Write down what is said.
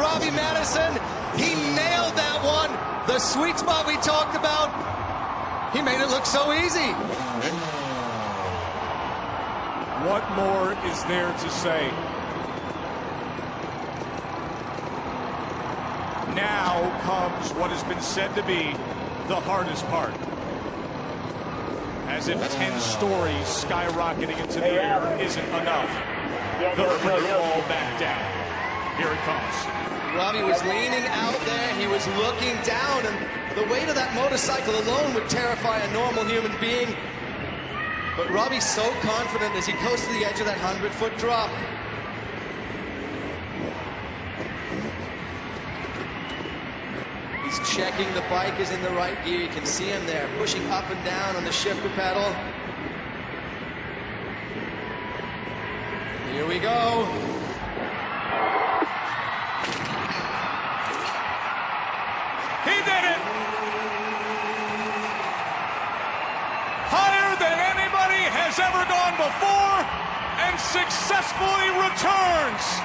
Robbie Madison. He nailed that one. The sweet spot we talked about. He made it look so easy. What more is there to say? Now comes what has been said to be the hardest part. As if 10 stories skyrocketing into the air isn't enough. The free ball back down. Here it comes. Robbie was leaning out there. He was looking down, and the weight of that motorcycle alone would terrify a normal human being. But Robbie's so confident as he goes to the edge of that 100-foot drop. He's checking the bike is in the right gear. You can see him there, pushing up and down on the shifter pedal. Here we go. He did it! Higher than anybody has ever gone before, and successfully returns